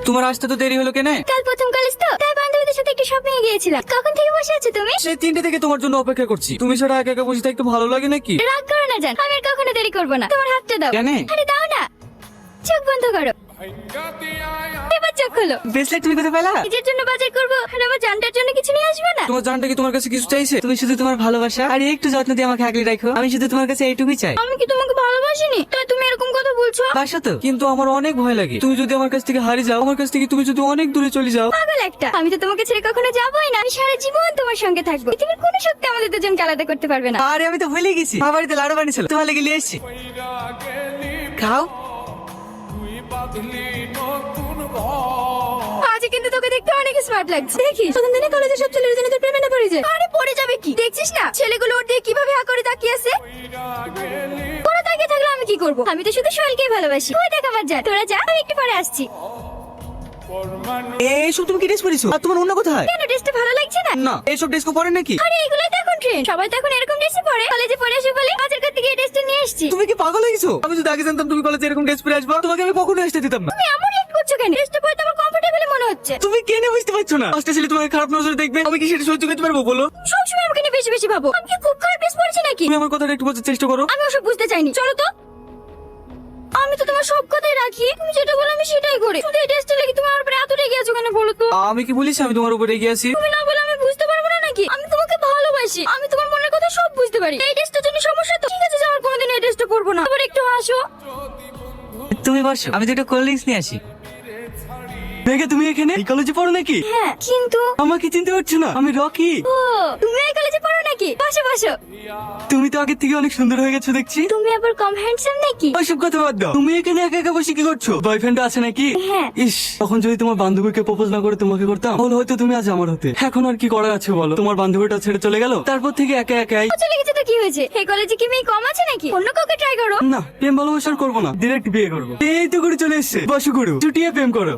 তোমার আসতে তো দেরি হলো কেন? কাল প্রথম কলেজ তো, তাই বান্ধবীদের সাথে একটু শপিং এ গিয়েছিলাম। কখন থেকে বসে আছো তুমি? সেই 3টে থেকে তোমার জন্য অপেক্ষা করছি। তুমি ছাড়া একা একা বসে থাকতে ভালো লাগে নাকি? রাগ করো না জান, আমি আর কখনো দেরি করবো না। তোমার হাতটা দাও। কেন? আরে দাও না। চোখ বন্ধ করো, এবার চোখ খোলো। ব্রেসলেট তুমি কোথায় পেলা? নিজের জন্য বাজার করবো আর আমার জানটার জন্য কিছু নিয়ে আসবে না? তোমার জানটা কি তোমার কাছে কিছু চাইছে? তুমি শুধু তোমার ভালোবাসা আর একটু যত্ন দিয়ে আমাকে আগলে রাখো। আমি শুধু তোমার কাছে এইটুকুই চাই। আমি কি তোমাকে ভালোবাসিনি তাই তুমি এরকম কথা বলছো? বাসা তো, কিন্তু আমার অনেক ভয় লাগে। তুমি যদি আমার কাছ থেকে হারিয়ে যাও, আমার কাছ থেকে তুমি যদি অনেক দূরে চলে যাও। পাগল একটা, আমি তো তোমাকে ছেড়ে কখনো যাবোই না। আমি সারা জীবন তোমার সঙ্গে থাকবো। পৃথিবীর কোনো শক্তি আমাদের দুজনকে আলাদা করতে পারবে না। আরে আমি তো ভুলে গেছি, মা বাড়িতে লাড়ু বানিয়েছিল, তোমার লেগে নিয়ে এসেছি। খাও। আজ কিন্তু তোকে দেখতে অনেক স্মার্ট লাগছে। দেখিস প্রথম দিনে কলেজে সব ছেলের জন্য তোর প্রেমে না পড়ে যায়। আরে পড়ে যাবে কি, দেখছিস না ছেলেগুলো ওর দিয়ে কিভাবে হা করে তাকিয়ে আছে। ওরা তাকিয়ে থাকলে আমি কি করব? আমি তো শুধু সোহেলকেই ভালোবাসি। ওই দেখ আমার যা, তোরা যা, আমি একটু পরে আসছি। এইসব তুমি কি ড্রেস পরেছো? আর তোমার অন্য কোথায়? কেন ড্রেসটা ভালো লাগছে না? না, এইসব ড্রেস পরে নাকি? আরে এগুলোই তো এখন ট্রেন্ড, সবাই তো এখন এরকম ড্রেসই পরে। কলেজে পরে আসবে বলে বাজার করতে গিয়ে ড্রেসটা নিয়ে এসেছি। তুমি কি পাগল হয়ে গেছো? আমি যদি আগে জানতাম তুমি কলেজে এরকম ড্রেস পরে আসবা, তোমাকে আমি কখনো আসতে দিতাম না। তুমি এমন রিঅ্যাক্ট করছো কেন? ড্রেসটা পরে তো আমার কমফোর্টেবল মনে হচ্ছে। তুমি কেন বুঝতে পারছো না? পাঁচটা ছেলে তোমাকে খারাপ নজরে দেখবে, আমি কি সেটা সহ্য করতে পারবো বলো? সবসময় আমাকে নিয়ে বেশি বেশি ভাবো। আমি কি খুব খারাপ ড্রেস পরেছি নাকি? তুমি আমার কথাটা একটু বোঝার চেষ্টা করো। আমি ওসব বুঝতে চাইনি, চলো তো। আমি তো তোমার সব কথাই রাখি, তুমি যেটা বলো আমি সেটাই করি। শুধু এই ড্রেসটা লেগে তুমি আমার উপরে এত রেগে আছো কেন বলো তো? আমি কি বলিস আমি তোমার উপরে এগিয়ে আছি? তুমি না বলে আমি বুঝতে পারবো না নাকি? আমি তোমাকে ভালোবাসি, আমি তোমার মনের কথা সব বুঝতে পারি। এই ড্রেসটার জন্য সমস্যা তো? ঠিক আছে, যে আমার কোনোদিন এই ড্রেসটা পরবো না। এবার একটু হাসো। তুমি বসো, আমি তো একটু কোল্ড ড্রিঙ্কস নিয়ে আসি। দেখে তুমি এখানে এই কলেজে পড়ো নাকি? হ্যাঁ, কিন্তু আমাকে চিনতে পারছো না? আমি রকি। ও, তুমি এই কলেজে পড়ো নাকি? বসো বসো। তুমি তো আগের থেকে অনেক সুন্দর হয়ে গেছো দেখছি। তুমি আবার কম হ্যান্ডসাম নাকি? ওইসব কথা বাদ দাও। তুমি এখানে একা একা বসে কি করছো? বয়ফ্রেন্ড আছে নাকি? হ্যাঁ। ইস, তখন যদি তোমার বান্ধবীকে প্রপোজ না করে তোমাকে করতাম, তাহলে হয়তো তুমি আজ আমার হতে। এখন আর কি করার আছে বলো? তোমার বান্ধবীটা ছেড়ে চলে গেল, তারপর থেকে একা একাই। ও চলে গেছে তো কি হয়েছে? এই কলেজে কি মেয়ে কম আছে নাকি? অন্য কাউকে ট্রাই করো। না, প্রেম ভালোবাসা আর করবো না, ডিরেক্ট বিয়ে করবো। এই তো করে চলে এসছে, বসো গুরু, চুটিয়ে প্রেম করো।